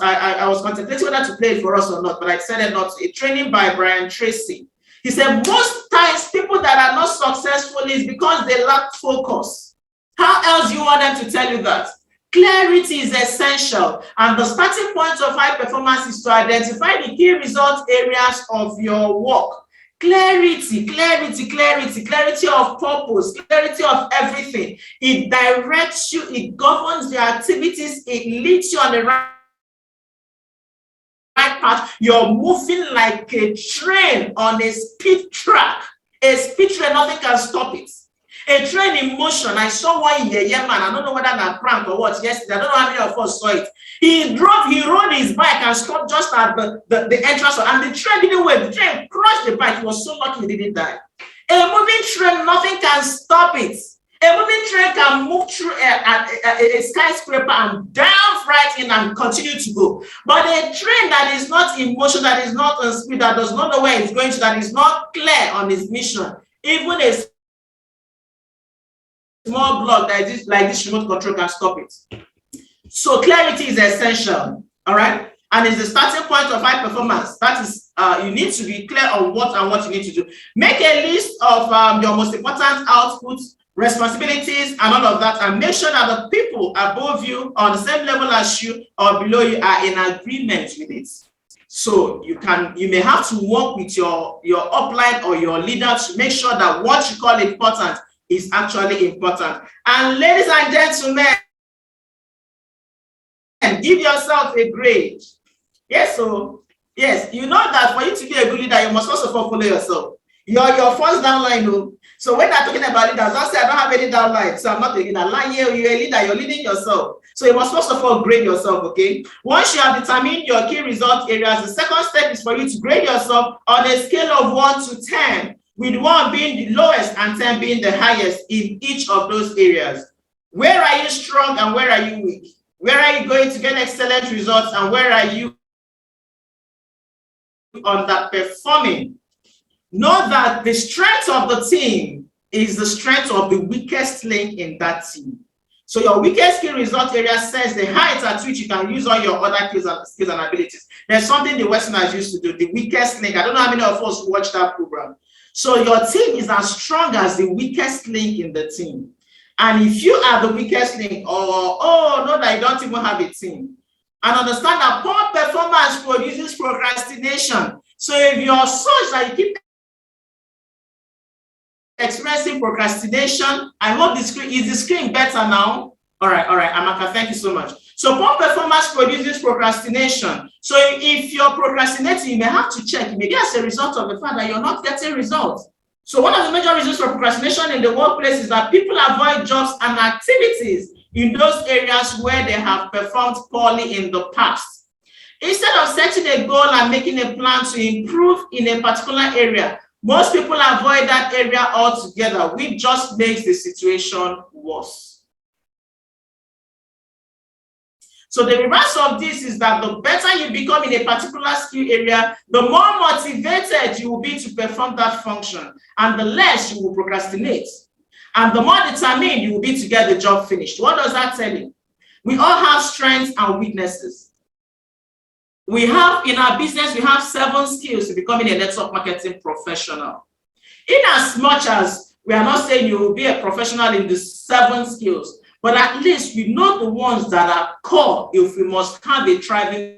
contemplating whether to play it for us or not, but I decided not to. A training by Brian Tracy. He said most times people that are not successful is because they lack focus. How else do you want them to tell you that? Clarity is essential, and the starting point of high performance is to identify the key result areas of your work. Clarity, clarity, clarity, clarity of purpose, clarity of everything. It directs you, it governs your activities, it leads you on the right path. You're moving like a train on a speed track. A speed train, nothing can stop it. A train in motion. I saw one man. I don't know whether that's a prank or what. Yesterday, I don't know how many of us saw it. He rode his bike and stopped just at the entrance, and the train didn't wait. The train crushed the bike. He was so lucky he didn't die. A moving train, nothing can stop it. A moving train can move through a skyscraper and dive right in and continue to go. But a train that is not in motion, that is not on speed, that does not know where it's going to, that is not clear on its mission, even a small block that is like this remote control can stop it. So clarity is essential, all right? And it's the starting point of high performance. That is, you need to be clear on what you need to do. Make a list of your most important outputs, responsibilities, and all of that, and make sure that the people above you, on the same level as you or below you, are in agreement with it. So you may have to work with your upline or your leader to make sure that what you call important is actually important. And ladies and gentlemen, give yourself a grade. Yes, so yes, you know that for you to be a good leader, you must first of all follow yourself. You're your first downline. No? So when I'm talking about leaders, don't say I don't have any downline, so I'm not a leader. You're a leader, you're leading yourself. So you must first of all grade yourself, okay? Once you have determined your key result areas, the second step is for you to grade yourself on a scale of 1 to 10, with 1 being the lowest and 10 being the highest in each of those areas. Where are you strong and where are you weak? Where are you going to get excellent results and where are you underperforming? Know that the strength of the team is the strength of the weakest link in that team. So your weakest key result area says the height at which you can use all your other skills and abilities. There's something the Westerners used to do, the weakest link. I don't know how many of us watch that program. So your team is as strong as the weakest link in the team. And if you are the weakest link, know that you don't even have a team. And understand that poor performance produces procrastination. So if you're such that you keep experiencing procrastination, I hope the screen better now. All right, Amaka, thank you so much. So poor performance produces procrastination. So if you're procrastinating, you may have to check. Maybe as a result of the fact that you're not getting results. So one of the major reasons for procrastination in the workplace is that people avoid jobs and activities in those areas where they have performed poorly in the past. Instead of setting a goal and making a plan to improve in a particular area, most people avoid that area altogether, which just makes the situation worse. So the reverse of this is that the better you become in a particular skill area, the more motivated you will be to perform that function, and the less you will procrastinate. And the more determined you will be to get the job finished. What does that tell you? We all have strengths and weaknesses. We have, in our business, we have 7 skills to becoming a network marketing professional. In as much as we are not saying you will be a professional in the 7 skills, but at least we know the ones that are core if we must have a thriving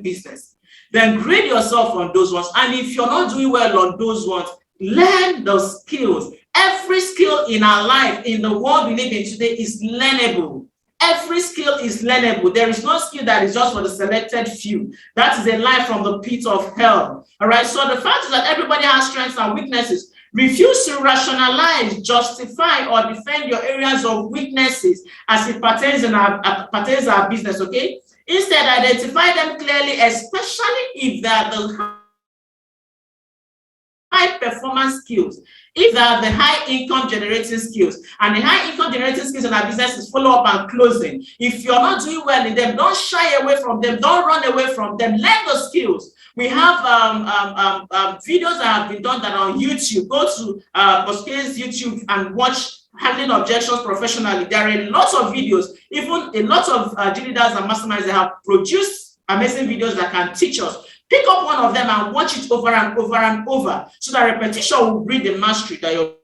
business. Then grade yourself on those ones. And if you're not doing well on those ones, learn the skills. Every skill in our life, in the world we live in today, is learnable. Every skill is learnable. There is no skill that is just for the selected few. That is a lie from the pit of hell. All right. So the fact is that everybody has strengths and weaknesses. Refuse to rationalize, justify, or defend your areas of weaknesses as it pertains to our business. Okay. Instead, identify them clearly, especially if they are the high performance skills, if they are the high income generating skills. And the high income generating skills in our business is follow up and closing. If you're not doing well in them, don't shy away from them, don't run away from them, learn the skills. We have videos that have been done that are on YouTube. Go to Bosquet's YouTube and watch handling objections professionally. There are a lot of videos, even a lot of G leaders and masterminds that have produced amazing videos that can teach us. Pick up one of them and watch it over and over and over, so that repetition will bring the mastery that you're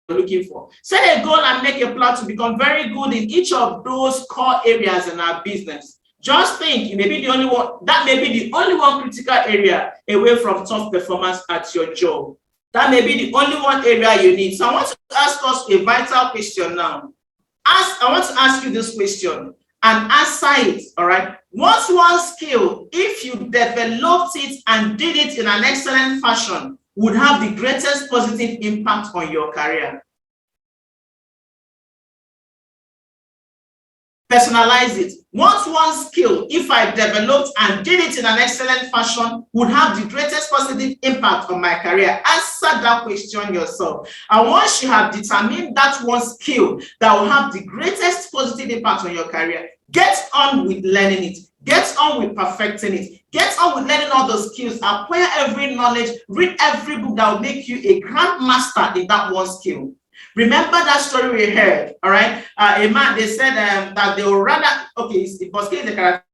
looking for. Set a goal and make a plan to become very good in each of those core areas in our business. Just think, it may be the only one, that may be the only one critical area away from top performance at your job. That may be the only one area you need. So I want to ask us a vital question now. I want to ask you this question and answer it, all right? What's one skill, if you developed it and did it in an excellent fashion, would have the greatest positive impact on your career? Personalize it. What's one skill, if I developed and did it in an excellent fashion, would have the greatest positive impact on my career? Answer that question yourself. And once you have determined that one skill that will have the greatest positive impact on your career, get on with learning it. Get on with perfecting it. Get on with learning all those skills. Acquire every knowledge. Read every book that will make you a grandmaster in that one skill. Remember that story we heard, all right? A man, they said that they will rather, okay, it was the character.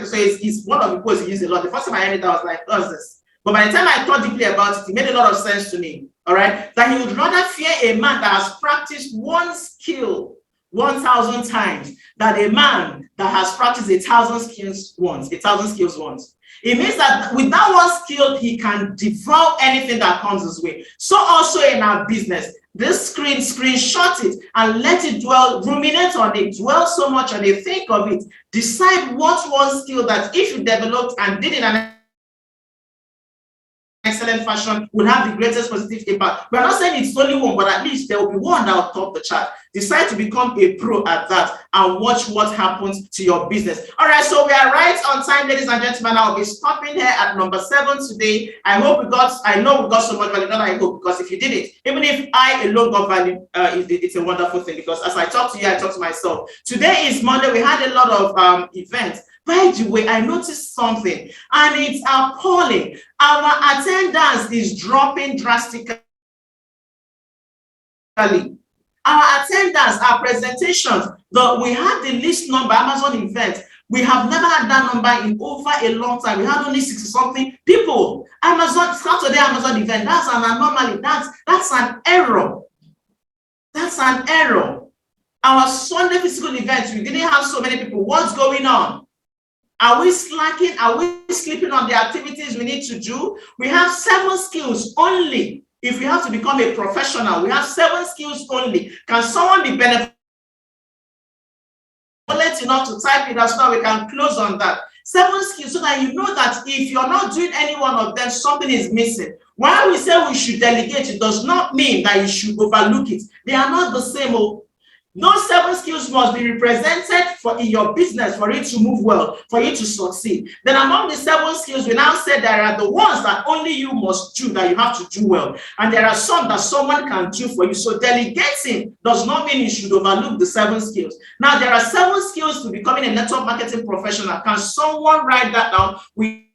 So it's one of the quotes he used a lot. The first time I heard it, I was like, what's this? But by the time I thought deeply about it, it made a lot of sense to me, all right? That he would rather fear a man that has practiced one skill 1,000 times than a man that has practiced 1,000 skills once. It means that with that one skill, he can devour anything that comes his way. So also in our business, this screenshot it and let it dwell, ruminate on it, dwell so much on it, think of it. Decide what one skill that if you developed and did in an excellent fashion would have the greatest positive impact. We're not saying it's only one, but at least there will be one that will top the chart. Decide to become a pro at that and watch what happens to your business. All right, so we are right on time, ladies and gentlemen. I'll be stopping here at number 7 today. I know we got so much value, not I hope, because if you did it, even if I alone got value, it's a wonderful thing, because as I talk to you, I talk to myself. Today is Monday. We had a lot of events. By the way, I noticed something, and it's appalling. Our attendance is dropping drastically. Our attendance, our presentations, we had the least number Amazon event. We have never had that number in over a long time. We had only 60-something people. Saturday Amazon event, that's an anomaly. That's an error. That's an error. Our Sunday physical events, we didn't have so many people. What's going on? Are we slacking? Are we sleeping on the activities we need to do? We have 7 skills only. If we have to become a professional, we have 7 skills only. Can someone be benevolent enough to type it as well? We can close on that. 7 skills, so that you know that if you're not doing any one of them, something is missing. While we say we should delegate, it does not mean that you should overlook it. They are not the same. Those 7 skills must be represented in your business for it to move well, for you to succeed. Then among the 7 skills, we now said there are the ones that only you must do, that you have to do well. And there are some that someone can do for you. So delegating does not mean you should overlook the 7 skills. Now, there are 7 skills to becoming a network marketing professional. Can someone write that down? We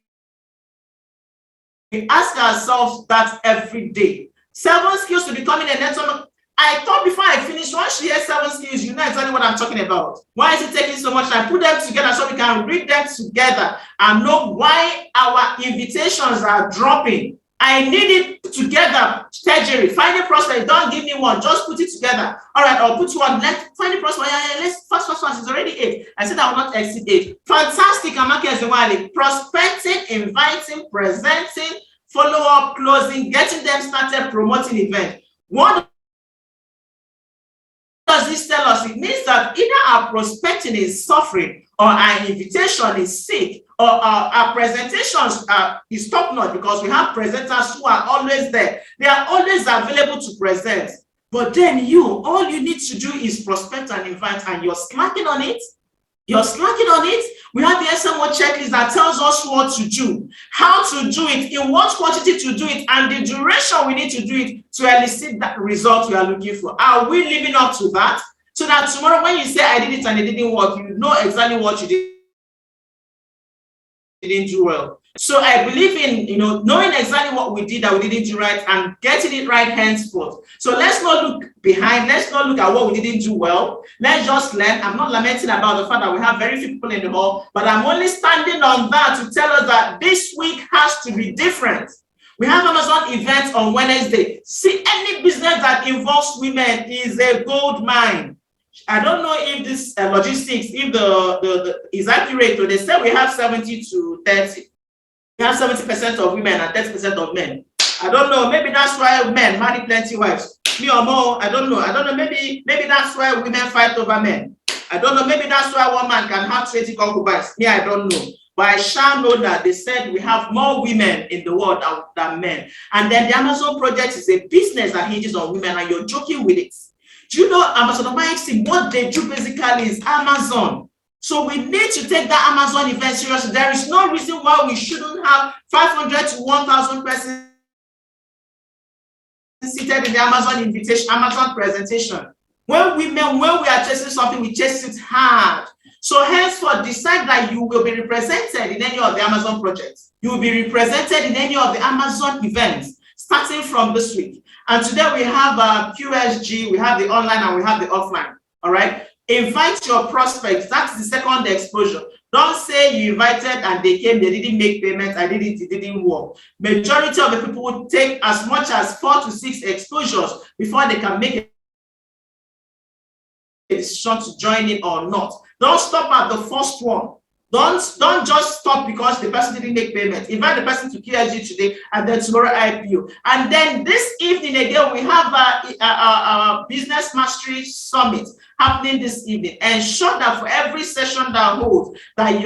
ask ourselves that every day. 7 skills to becoming a network. I thought before I finish, once you hear 7 skills, you know exactly what I'm talking about. Why is it taking so much time? Put them together so we can read them together and know why our invitations are dropping. I need it together. Tertiary, finding prospect. Don't give me one. Just put it together. All right, I'll put one. Let's find the prospect. Let's first. It's already 8. I said I will not exceed 8. Fantastic. Prospecting, inviting, presenting, follow up, closing, getting them started, promoting event. One this tell us? It means that either our prospecting is suffering, or our invitation is sick, or our presentations is top-notch, because we have presenters who are always there. They are always available to present. But then all you need to do is prospect and invite, and you're slacking on it. You're slacking on it. We have the SMO checklist that tells us what to do, how to do it, in what quantity to do it, and the duration we need to do it to elicit that result we are looking for. Are we living up to that? So that tomorrow when you say I did it and it didn't work, you know exactly what you didn't do well. So I believe in knowing exactly what we did that we didn't do right and getting it right henceforth. So let's not look behind. Let's not look at what we didn't do well. Let's just learn. I'm not lamenting about the fact that we have very few people in the hall, but I'm only standing on that to tell us that this week has to be different. We have Amazon events on Wednesday. See, any business that involves women is a gold mine. I don't know if this logistics, if the is accurate. So they say we have 70 to 30. We have 70% of women and 30% of men. I don't know. Maybe that's why men marry plenty wives. Me or more, I don't know. Maybe that's why women fight over men. I don't know. Maybe that's why one man can have 20 concubines. Me, I don't know. But I shall know that they said we have more women in the world than men. And then the Amazon project is a business that hinges on women, and you're joking with it. Do you know Ambassador Mike, what they do basically is Amazon. So we need to take that Amazon event seriously. There is no reason why we shouldn't have 500 to 1,000 persons seated in the Amazon invitation, Amazon presentation. When we are chasing something, we chase it hard. So henceforth, decide that you will be represented in any of the Amazon projects. You will be represented in any of the Amazon events, starting from this week. And today we have QSG, we have the online and we have the offline. All right. Invite your prospects. That's the second exposure. Don't say you invited and they came, they didn't make payments, I did it didn't work. Majority of the people would take as much as 4 to 6 exposures before they can make a decision to join in or not. Don't stop at the first one. Don't just stop because the person didn't make payment. Invite the person to QSG today and then tomorrow IPO. And then this evening again, we have a business mastery summit happening this evening. Ensure that for every session that holds, that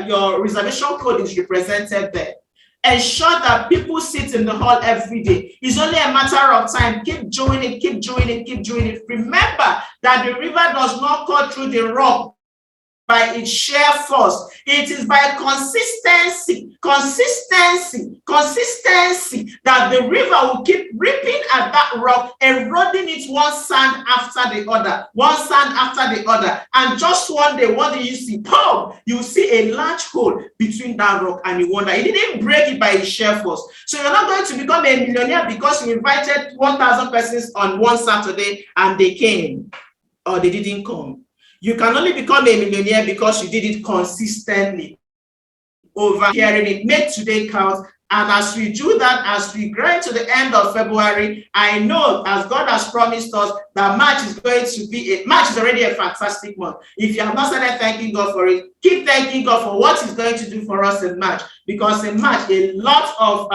your reservation code is represented there. Ensure that people sit in the hall every day. It's only a matter of time. Keep doing it, keep doing it, keep doing it. Remember that the river does not cut through the rock by its sheer force. It is by consistency that the river will keep ripping at that rock, eroding it one sand after the other. And just one day, what do you see? Boom! You see a large hole between that rock, and you wonder, it didn't break it by its sheer force. So you're not going to become a millionaire because you invited 1,000 persons on one Saturday and they came or they didn't come. You can only become a millionaire because you did it consistently, over hearing it. Make today count. And as we do that, as we grow to the end of February, I know, as God has promised us, that March is going to be March is already a fantastic month. If you have not started thanking God for it, keep thanking God for what He's going to do for us in March. Because in March, a lot of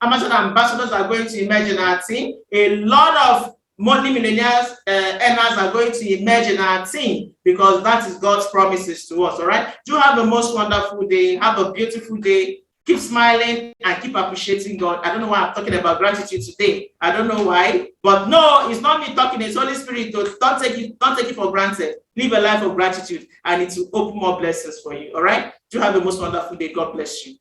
Amazon ambassadors are going to emerge in our team. A lot of multi-millionaires earners are going to emerge in our team, because that is God's promises to us. All right. Do have the most wonderful day. Have a beautiful day. Keep smiling and keep appreciating God. I don't know why I'm talking about gratitude today. I don't know why, but no, it's not me talking. It's Holy Spirit. Don't take it for granted. Live a life of gratitude, and it will open more blessings for you. All right. Do have the most wonderful day. God bless you.